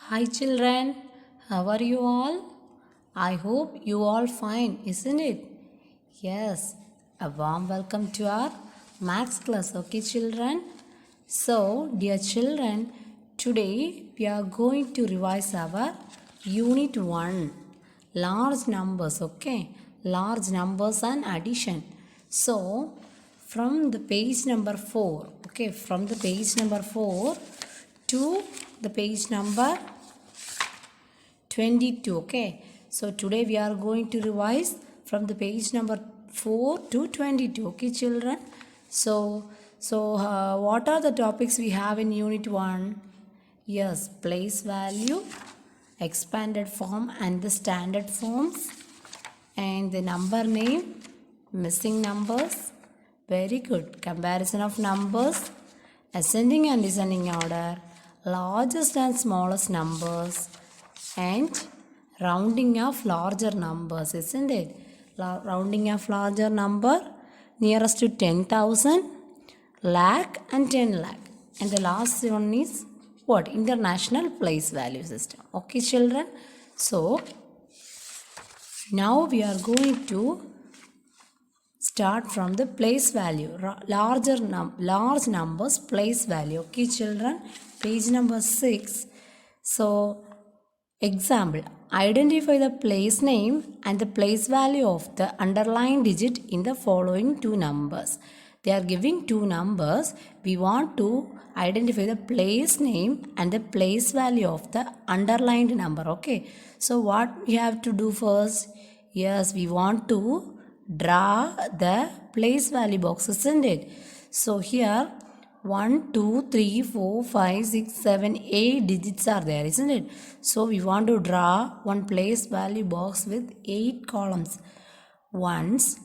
Hi children, how are you all? I hope you all fine, isn't it? Yes, a warm welcome to our maths class, okay children? So, dear children, today we are going to revise our unit 1, large numbers, okay? Large numbers and addition. So, from the page number 4, okay, from the page number 4 to the page number 22. Okay, so today we are going to revise from the page number 4 to 22. Okay children, so what are the topics we have in unit 1? Yes, place value, expanded form and the standard forms, and the number name, missing numbers. Very good. Comparison of numbers, ascending and descending order, largest and smallest numbers, and rounding of larger numbers, isn't it? Rounding of larger number nearest to 10,000, lakh and 10 lakh. And the last one is what? International place value system. Okay children. So now we are going to start from the place value. Large numbers place value. Okay children. Page number 6. So example, identify the place name and the place value of the underlying digit in the following two numbers. They are giving two numbers. We want to identify the place name and the place value of the underlined number. Okay. So what we have to do first? Yes, we want to draw the place value box, isn't it? So here 1, 2, 3, 4, 5, 6, 7, 8 digits are there, isn't it? So we want to draw one place value box with 8 columns. Ones,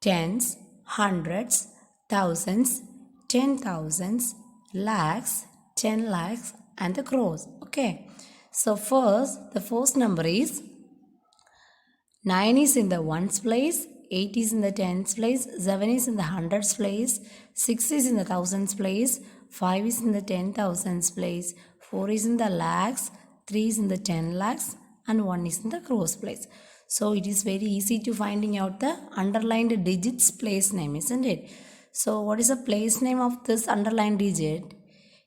tens, hundreds, thousands, 10,000s, lakhs, 10 lakhs and the crores. Okay. So the first number is 9 is in the ones place, 8 is in the tens place, 7 is in the hundreds place, 6 is in the thousands place, 5 is in the 10,000s place, 4 is in the lakhs, 3 is in the 10 lakhs and 1 is in the crores place. So it is very easy to finding out the underlined digits place name, isn't it? So what is the place name of this underlined digit?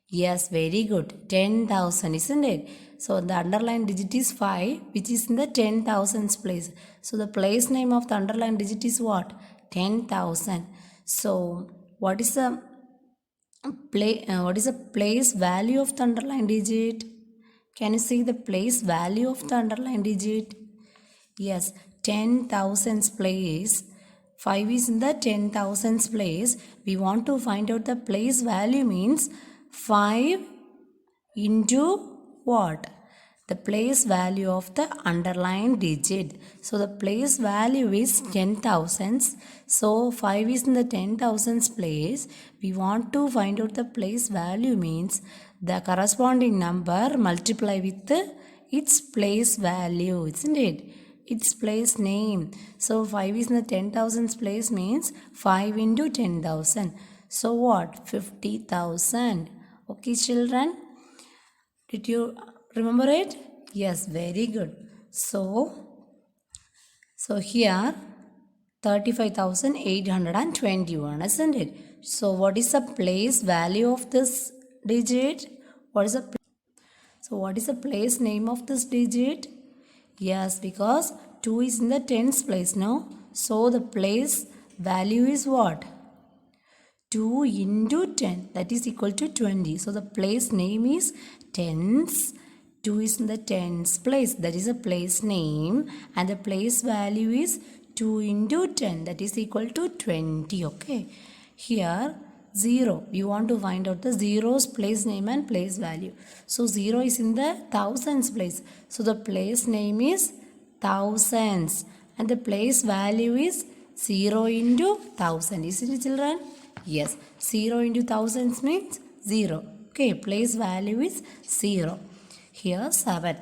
Yes, very good. 10,000, isn't it? So the underlined digit is 5, which is in the 10,000s place. So the place name of the underlined digit is what? 10,000. So what is the place value of the underlined digit? Can you see the place value of the underlined digit? Yes, 10,000s place. 5 is in the 10,000s place. We want to find out the place value means 5 into what? The place value of the underlying digit. So the place value is 10,000s. So 5 is in the 10,000s place. We want to find out the place value means the corresponding number multiply with its place value, isn't it? Its place name. So 5 is in the 10,000s place means 5 into 10,000. So what? 50,000. Okay children, did you remember it? Yes, very good. So here 35,821, isn't it? So what is the place value of this digit? What is the place name of this digit? Yes, because 2 is in the tens place now. So the place value is what? 2 into 10, that is equal to 20. So the place name is tens. 2 is in the tens place, that is a place name, and the place value is 2 into 10, that is equal to 20. Okay. Here 0, we want to find out the zeros place name and place value. So 0 is in the thousands place. So the place name is thousands and the place value is 0 into 1000. Isn't it children? Yes, 0 into thousands means 0. Okay, place value is 0. Here 7.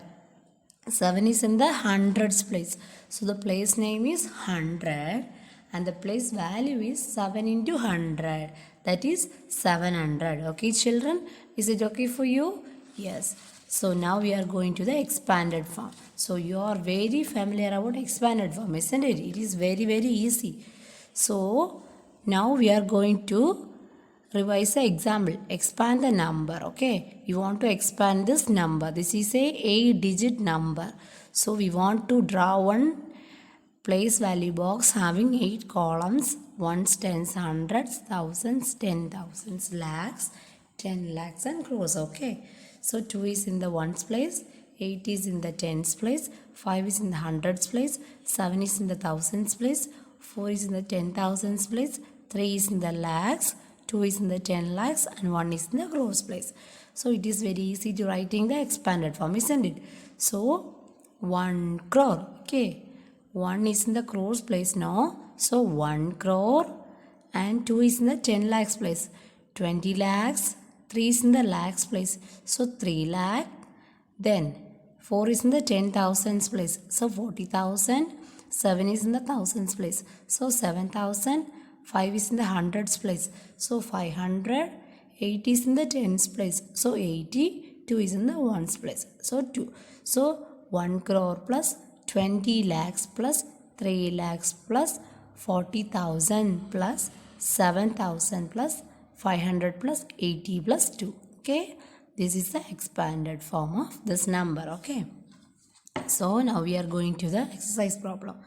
7 is in the hundreds place. So the place name is 100 and the place value is 7 into 100. That is 700. Okay children, is it okay for you? Yes. So now we are going to the expanded form. So you are very familiar about expanded form, isn't it? It is very easy. So now we are going to revise the example. Expand the number. Okay, you want to expand this number. This is a 8-digit number. So we want to draw one place value box having 8 columns: ones, tens, hundreds, thousands, 10,000s, lakhs, 10 lakhs and crores. Okay, so 2 is in the ones place, 8 is in the tens place, 5 is in the hundreds place, 7 is in the thousands place, 4 is in the 10,000s place, 3 is in the lakhs, 2 is in the 10 lakhs and 1 is in the crores place. So it is very easy to writing the expanded form, isn't it? So 1 crore. Okay, 1 is in the crores place now. So 1 crore and 2 is in the 10 lakhs place. 20 lakhs, 3 is in the lakhs place. So 3 lakh. Then 4 is in the 10,000s place. So 40,000. 7 is in the thousands place. So 7,000. 5 is in the hundreds place. So 500. 8 is in the tens place. So 80. 2 is in the ones place. So 2. So 1 crore plus 20 lakhs plus 3 lakhs plus 40,000 plus 7,000 plus 500 plus 80 plus 2. Okay, this is the expanded form of this number. Okay, so now we are going to the exercise problem.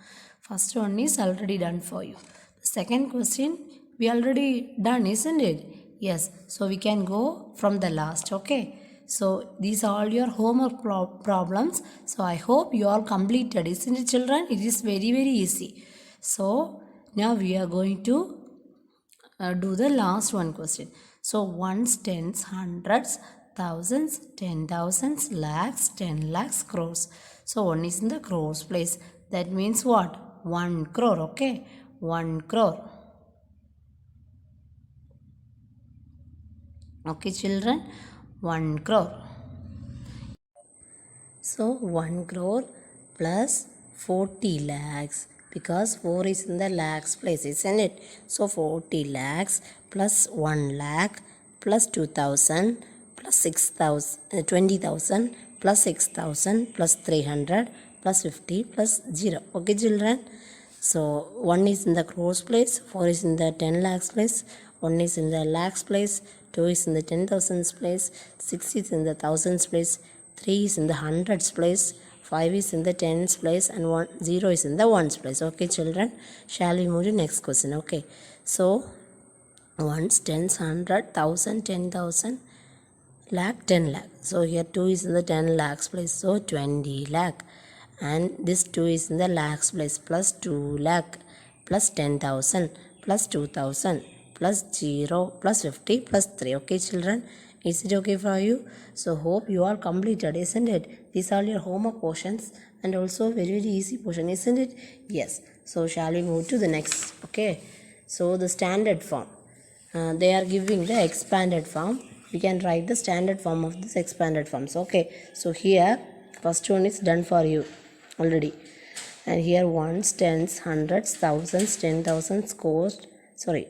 First one is already done for you. The second question we already done, isn't it? Yes, so we can go from the last. Okay, so these are all your homework problems. So I hope you all completed, isn't it, children? It is very easy. So now we are going to do the last one question. So ones, tens, hundreds, thousands, 10,000s, lakhs, 10 lakhs, crores. So 1 is in the crores place. That means what? 1 crore. Okay, 1 crore. Okay, children, 1 crore. So 1 crore plus 40 lakhs, because 4 is in the lakhs place, isn't it? So 40 lakhs plus 1 lakh plus 2,000 plus 6,000, 20,000 plus 6,000 plus 300 plus 50 plus 0. Okay, children? So 1 is in the crores place, 4 is in the 10 lakhs place, 1 is in the lakhs place, 2 is in the 10,000s place, 6 is in the thousands place, 3 is in the hundreds place, 5 is in the tens place and 0 is in the ones place. Okay, children, shall we move to next question? Okay, so ones, tens, 100, 1,000, 10,000, lakh, 10 lakh. So here 2 is in the 10 lakhs place, so 20 lakh, and this 2 is in the lakhs place, plus 2 lakh plus 10,000 plus 2,000 plus 0 plus 50 plus 3. Okay, children, is it okay for you? So hope you all completed, isn't it? These are your homework portions and also very easy portion, isn't it? Yes. So shall we move to the next? Okay, so the standard form. They are giving the expanded form. We can write the standard form of this expanded forms. Okay, so here first one is done for you already, and here ones, tens, hundreds, thousands, 10,000, scores,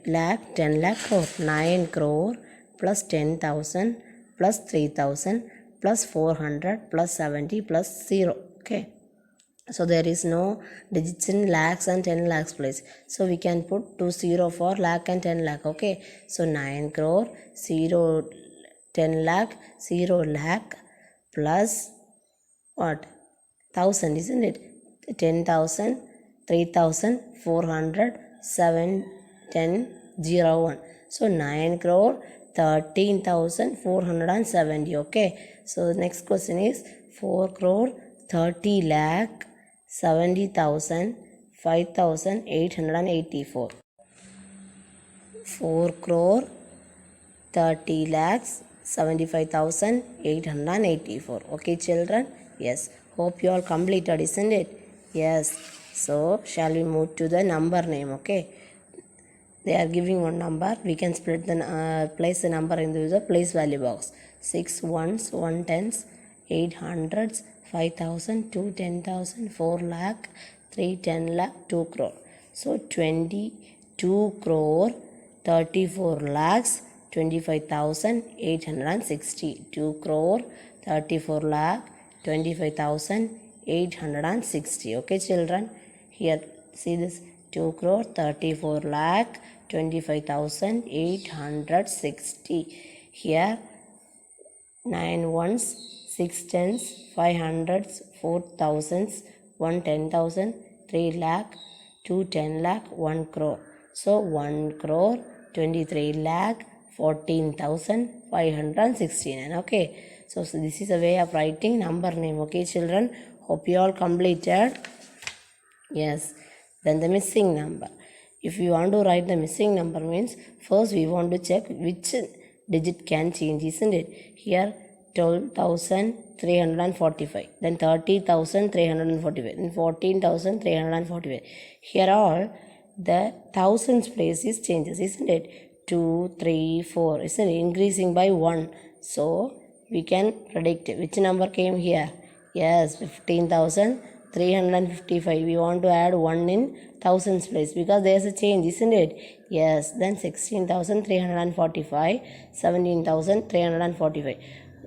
lakh, 10 lakh, crore. 9 crore plus 10,000 plus 3,000 plus 400 plus 70 plus 0. Okay, so there is no digits in lakhs and 10 lakhs place, so we can put 20 for lakh and 10 lakh. Okay, so 9 crore 0 10 lakh 0 lakh plus what? 1,000, isn't it? 10,000, 3,000, 400, 7, 10, 0, 1. So 9 crore 13,470. Okay, so next question is 4 crore 30 lakh 70,000 5,884. 4 crore 30 lakhs 75,884. Okay, children? Yes. Hope you all completed, isn't it? Yes. So, shall we move to the number name? Okay. They are giving one number. We can split the place the number into the place value box. 6 ones, 1 tens, 8 hundreds, 5,000, 2 10,000, 4 lakh, 3 10 lakh, 2 crore. So 22 crore 34 lakhs 25,860. 2 crore 34 lakh 25,860. Okay, children. Here, see this 2 crore 34 lakh 25,860. Here, 9 ones, 6 tens, 5 hundreds, 4 thousands, 1 10,000, 3 lakh, 2 10 lakh, 1 crore. So 1 crore 23 lakh 14,569. Okay. So this is a way of writing number name. Okay, children. Hope you all completed. Yes. Then the missing number. If you want to write the missing number means first we want to check which digit can change, isn't it? Here 12,345, then 30,345, then 14,345. Here all the thousands place is changes, isn't it? 2, 3, 4, isn't it? Increasing by 1. So we can predict which number came here. Yes, 15,355. We want to add 1 in thousands place because there's a change, isn't it? Yes, then 16,345, 17,345.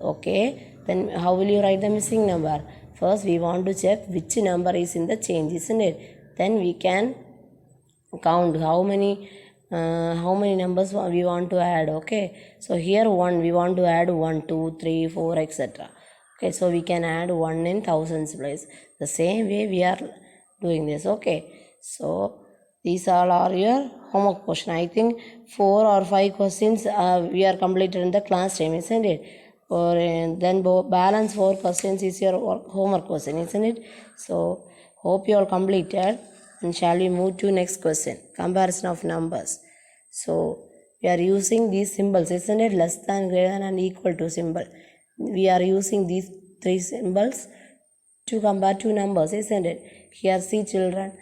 Okay, then how will you write the missing number? First, we want to check which number is in the change, isn't it? Then we can count how many numbers we want to add. Okay, so here 1, we want to add 1, 2, 3, 4, etc. Okay, so we can add 1 in thousands place. The same way we are doing this. Okay, so these all are your homework question. I think 4 or 5 questions we are completed in the class time, isn't it? Or then balance 4 questions is your homework question, isn't it? So hope you all completed. And shall we move to next question? Comparison of numbers. So we are using these symbols, isn't it? Less than, greater than, and equal to symbol. We are using these 3 symbols to compare 2 numbers, isn't it? Here see children,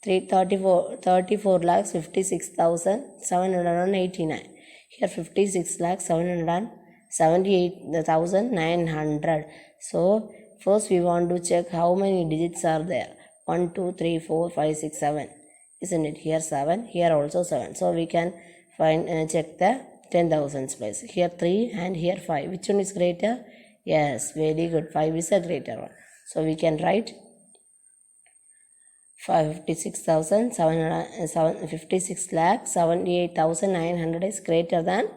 34 lakhs 56,789. Here 56 lakhs 778,900. So first we want to check how many digits are there. 1, 2, 3, 4, 5, 6, 7. Isn't it? Here 7, here also 7. So we can find check the 10,000s place. Here 3 and here 5. Which one is greater? Yes, very good. 5 is a greater one. So we can write 56 lakh 78,900 is greater than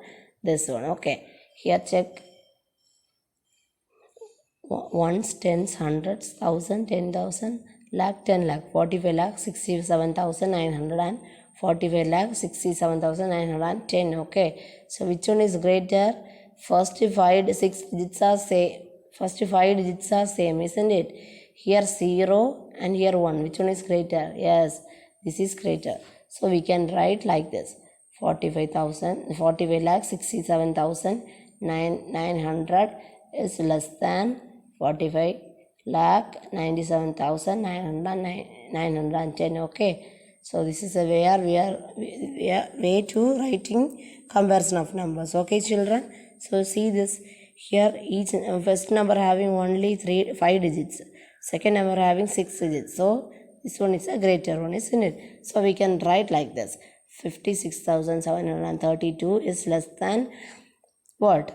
this one. Okay, here check ones, tens, hundreds, thousand, 10,000, lakh, 10 lakh, 45 lakh 67,900 and 45 lakh 67,910. Okay, so which one is greater? First 5 digits are same. First 5 digits are same, isn't it? Here 0 and here 1. Which one is greater? Yes, this is greater. So we can write like this. 45 lakh 67,900 is less than 45 lakh 97,910. Okay. So this is a way to writing comparison of numbers. Okay, children. So see this. Here each first number having only 5 digits. Second number having 6 digits. So this one is a greater one, isn't it? So we can write like this. 56,732 is less than what?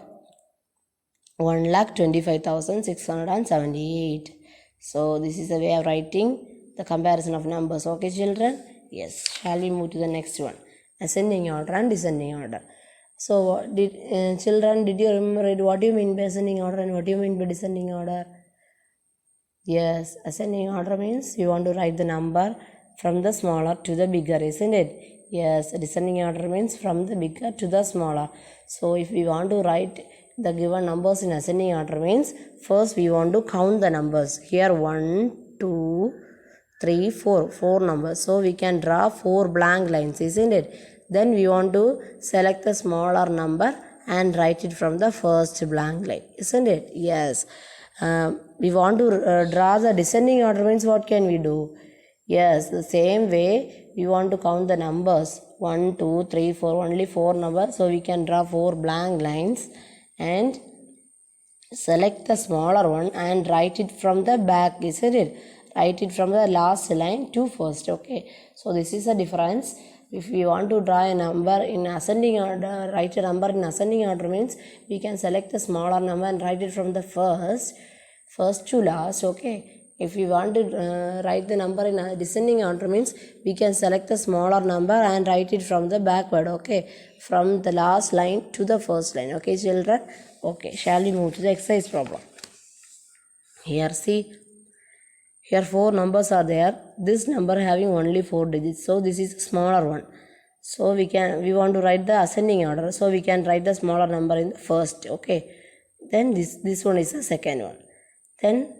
1,25,678. So this is a way of writing the comparison of numbers. Okay, children? Yes. Shall we move to the next one? Ascending order and descending order. So children, did you remember it? What do you mean by ascending order and what do you mean by descending order? Yes, ascending order means you want to write the number from the smaller to the bigger, isn't it? Yes, descending order means from the bigger to the smaller. So if we want to write the given numbers in ascending order means first we want to count the numbers. Here 1, 2, 3, 4. 4 numbers. So we can draw 4 blank lines, isn't it? Then we want to select the smaller number and write it from the first blank line, isn't it? Yes. We want to draw the descending order means what can we do? Yes, the same way we want to count the numbers 1, 2, 3, 4, only 4 numbers. So we can draw 4 blank lines and select the smaller one and write it from the back, isn't it? Write it from the last line to first. Okay, so this is the difference if we want to draw a number in ascending order, write a number in ascending order means we can select the smaller number and write it from the first to last. Okay, if we want to write the number in a descending order means we can select the smaller number and write it from the backward. Okay, from the last line to the first line. Okay children, okay, shall we move to the exercise problem? Here see, here 4 numbers are there. This number having only 4 digits, so this is a smaller one. So we want to write the ascending order, so we can write the smaller number in the first. Okay, then this one is the second one, then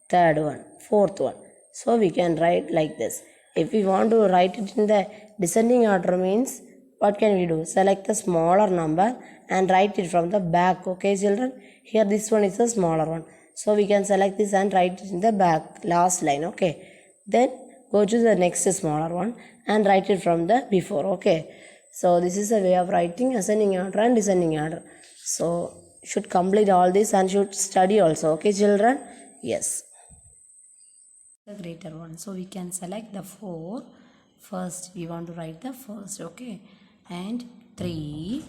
third one, fourth one. So we can write like this. If we want to write it in the descending order means what can we do? Select the smaller number and write it from the back. Okay children, here this one is the smaller one, so we can select this and write it in the back, last line. Okay, then go to the next smaller one and write it from the before. Okay, so this is a way of writing ascending order and descending order. So should complete all this and should study also. Okay children, yes. The greater one, so we can select the 4. First we want to write the first. Okay, and 3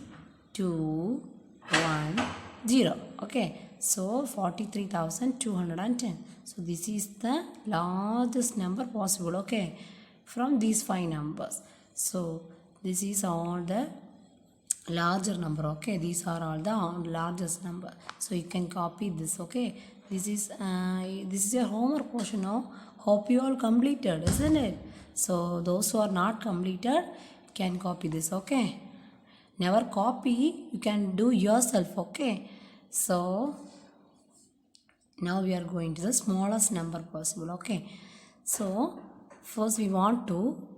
2 1 0. Okay, so 43,210. So this is the largest number possible. Okay, from these 5 numbers. So this is all the larger number. Okay, these are all the largest number, so you can copy this. Okay, this is your homework portion. No, hope you all completed, isn't it? So those who are not completed can copy this. Okay, never copy, you can do yourself. Okay, so now we are going to the smallest number possible. Okay, so first we want to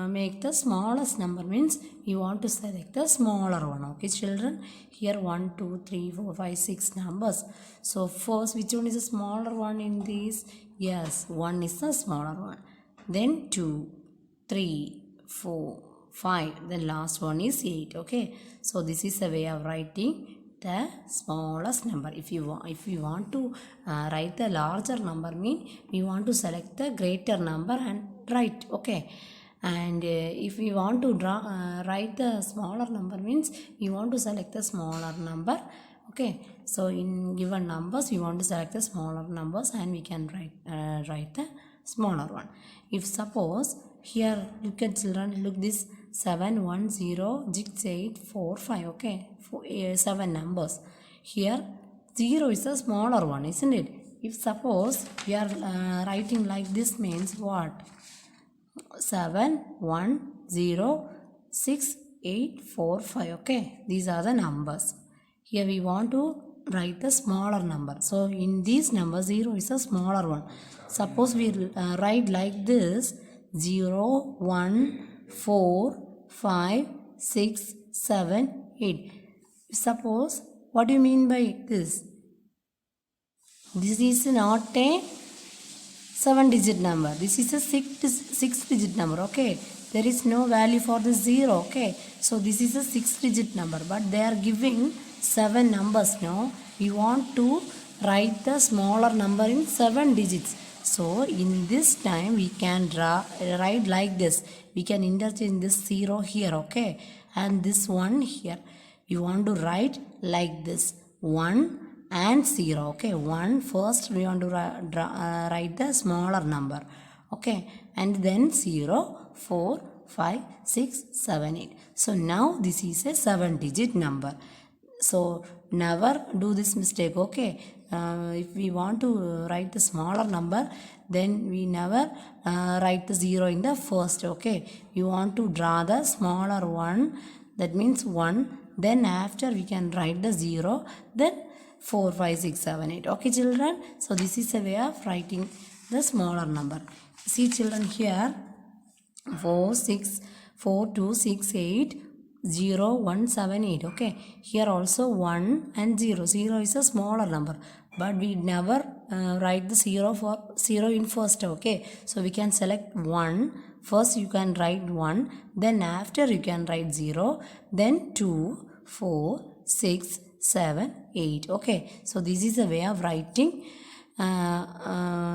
make the smallest number means we want to select the smaller one. Okay children, here 1 2 3 4 5 6 numbers. So first, which one is the smaller one in these? Yes, 1 is the smaller one, then 2 3 4 5, then last one is 8. Okay, so this is a way of writing the smallest number. If we want to write the larger number mean we want to select the greater number and write. Okay, and if we want to write the smaller number means we want to select the smaller number. Okay, so in given numbers we want to select the smaller numbers and we can write the smaller one. If suppose here, look at children, look this 7 1 0 6 8 4 5. Okay, 7 numbers. Here 0 is the smaller one, isn't it? If suppose we are writing like this means what? 7 1 0 6 8 4 5. Okay, these are the numbers. Here we want to write the smaller number, so in these numbers 0 is a smaller one. Suppose we write like this: 0 1 4 5 6 7 8. Suppose, what do you mean by this? This is not a 7-digit number, this is a 6-digit number. Okay, there is no value for the 0. Okay, so this is a 6-digit number, but they are giving 7 numbers. Now we want to write the smaller number in 7 digits. So in this time we can write like this. We can interchange this 0 here. Okay, and this 1 here. We want to write like this: 1 and 0. Okay, 1 first we want to write the smaller number. Okay, and then 0 4 5 6 7 8. So now this is a 7-digit number. So never do this mistake. Okay, if we want to write the smaller number, then we never write the 0 in the first. Okay, we want to draw the smaller one, that means 1, then after we can write the 0, then 4 5 6 7 8. Okay children, so this is a way of writing the smaller number. See children, here 4 2 6 8 0 1 7 8. Okay, here also 1 and 0. 0 is a smaller number, but we never write the 0 in first. Okay, so we can select 1 first. You can write 1, then after you can write 0, then 2 4 6 7 8. Okay, so this is a way of writing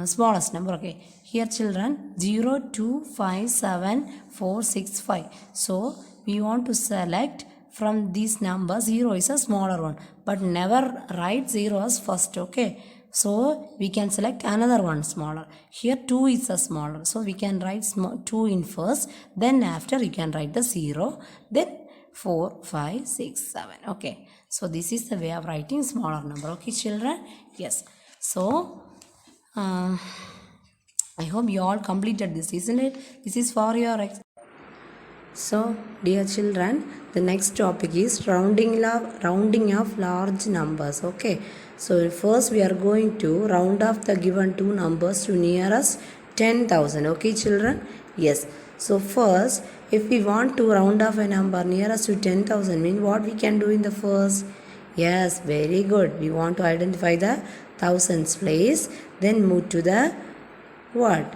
smallest number. Okay, here children 0, 2, 5, 7, 4, 6, 5. So we want to select from these numbers 0 is a smaller one, but never write 0 as first. Okay, so we can select another one smaller. Here 2 is a smaller, so we can write 2 in first, then after you can write the 0, then 4, 5, 6, 7. Okay, so this is the way of writing smaller number. Okay children, yes. So I hope you all completed this, isn't it? This is for your So dear children, the next topic is rounding of large numbers. Okay, so first we are going to round off the given two numbers to nearest 10,000. Okay children, yes. So first, if we want to round off a number nearest to 10,000, mean what we can do in the first? Yes, very good. We want to identify the thousands place, then move to the what?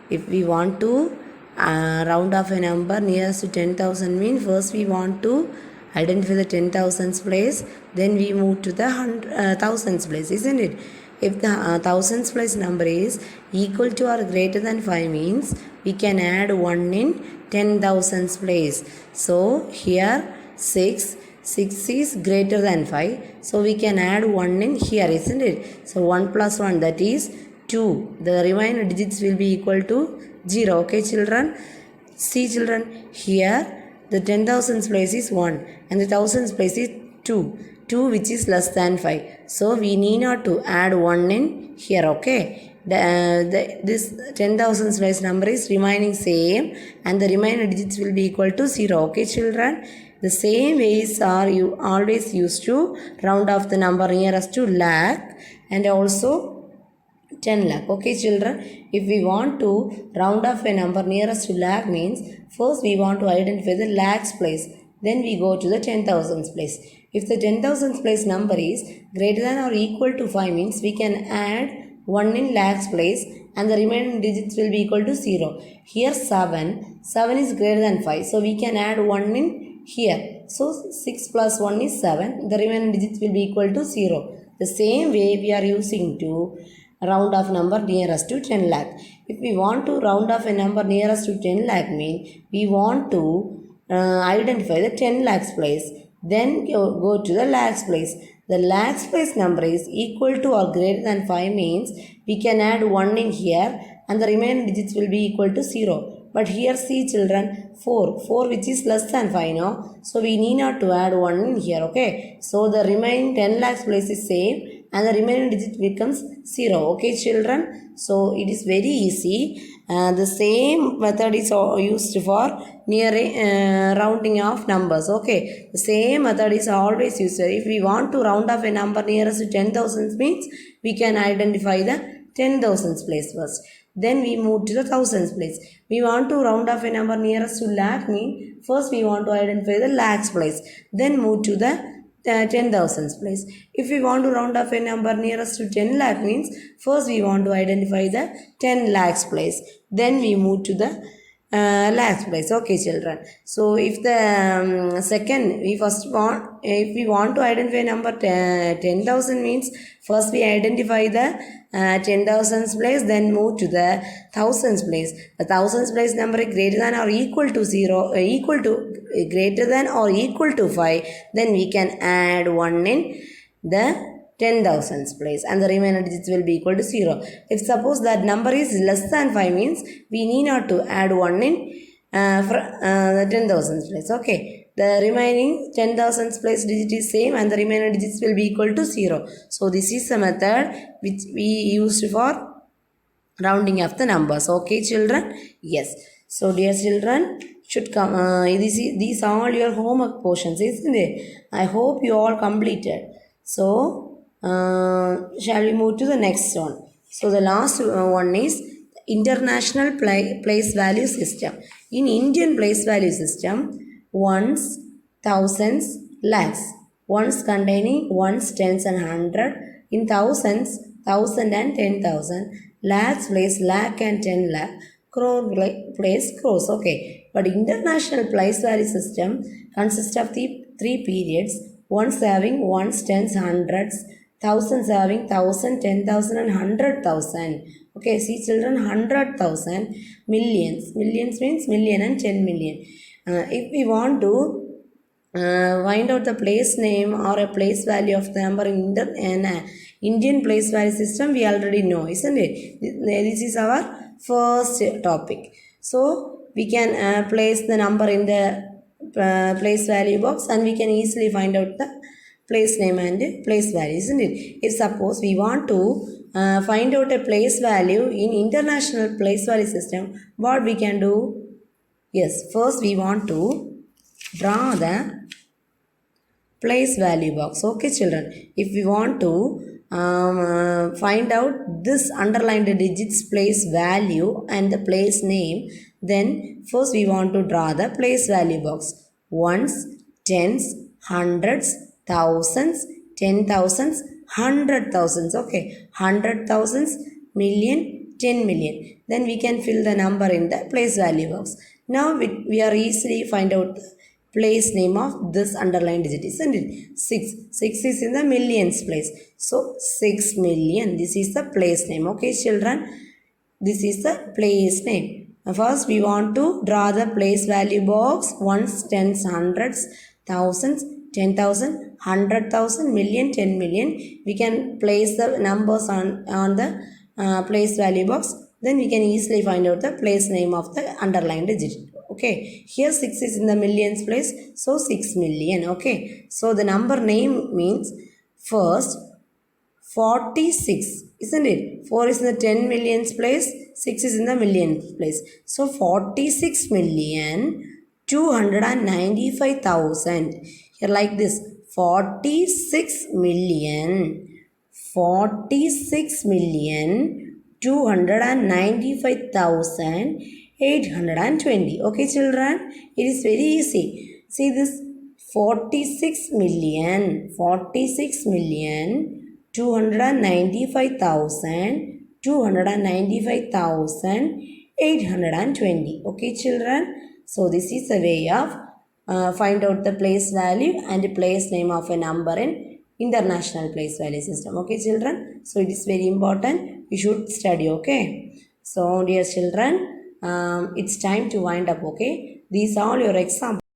If we want to round off a number nearest to 10,000, means first we want to identify the 10,000s place, then we move to the thousands place, isn't it? If the thousands place number is equal to or greater than 5, means we can add 1 in 10,000s place. So here 6 is greater than 5, so we can add 1 in here, isn't it? So 1 plus 1, that is 2. The remaining digits will be equal to 0. Okay children, see children, here the 10,000s place is 1 and the thousands place is 2 which is less than 5, so we need not to add 1 in here. Okay, this 10,000s place number is remaining same and the remaining digits will be equal to 0. Okay children, the same ways are you always used to round off the number nearest to lakh and also 10 lakh. Okay children, if we want to round off a number nearest to lakh, means first we want to identify the lakhs place, then we go to the 10,000s place. If the 10,000s place number is greater than or equal to 5, means we can add 1 in lakhs place and the remaining digits will be equal to 0. Here 7 is greater than 5, so we can add 1 in here. So 6 plus 1 is 7, the remaining digits will be equal to 0. The same way we are using to round off number nearest to 10 lakh. If we want to round off a number nearest to 10 lakh, mean we want to identify the 10 lakhs place, then go to the lakhs place. The lakhs place number is equal to or greater than 5, means we can add 1 in here and the remaining digits will be equal to 0. But here see children, 4 which is less than 5 now, so we need not to add 1 in here. Okay, so the remaining 10 lakhs place is same and the remaining digit becomes 0. Okay children, so it is very easy. The same method is used for rounding off numbers. Okay, the same method is always used. If we want to round off a number nearest to 10,000, means we can identify the 10,000s place first, then we move to the thousands place. We want to round off a number nearest to lakh, mean first we want to identify the lakhs place, then move to the 10,000s place. If we want to round off a number nearest to 10 lakh, means first we want to identify the 10 lakhs place, then we move to the lakhs place. Okay children, so if the second if we want to identify number 10,000, means first we identify the 10,000s place, then move to the thousands place. The thousands place number is greater than or equal to 0, greater than or equal to 5, then we can add 1 in the 10,000s place and the remaining digits will be equal to 0. If suppose that number is less than 5, means we need not to add 1 in the 10,000s place. Okay, the remaining 10,000s place digit is same and the remaining digits will be equal to 0. So this is the method which we used for rounding of the numbers. Okay children, yes. So dear children, should come these are all your homework portions, isn't it? I hope you all completed. So shall we move to the next one? So the last one is international place value system. In Indian place value system, ones, thousands, lakhs. Ones containing ones, tens and 100. In thousands, 1,000 and 10,000. Lakhs place lakh and 10 lakh. Crore place crores. Okay, but international place value system consists of the 3 periods. Ones having ones, tens, hundreds, thousands having 1000, 10,000 and 100,000. Okay, see children, 100,000, millions. Millions means million and 10 million. If we want to find out the place name or a place value of the number in Indian place value system, we already know, isn't it? This is our first topic. So we can place the number in the place value box and we can easily find out the place name and place value, isn't it? If suppose we want to find out a place value in international place value system, what we can do? Yes, first we want to draw the place value box. Okay children, if we want to find out this underlined digits place value and the place name, then first we want to draw the place value box. Ones, tens, hundreds, thousands, 10,000s, 100,000s. Okay, 100,000s, million, 10 million. Then we can fill the number in the place value box. Now we are easily find out the place name of this underlined digit, isn't it? 6. 6 is in the millions place. So 6 million. This is the place name. Okay children, this is the place name. First we want to draw the place value box. Ones, tens, hundreds, thousands, 10,000, 100,000, million, 10 million. We can place the numbers on the place value box. Then we can easily find out the place name of the underlined digit. Okay, here 6 is in the millions place, so 6 million. Okay, so the number name means first 46, isn't it? 4 is in the 10 millions place, 6 is in the millions place. So 46 million 295,000. Here like this, 46 million 295,820. Okay children, it is very easy. See this, 46 million 295,820. Okay children, so this is a way of find out the place value and place name of a number in international place value system. Okay children, so it is very important, you should study. Okay, so dear children, it's time to wind up. Okay, these are all your examples.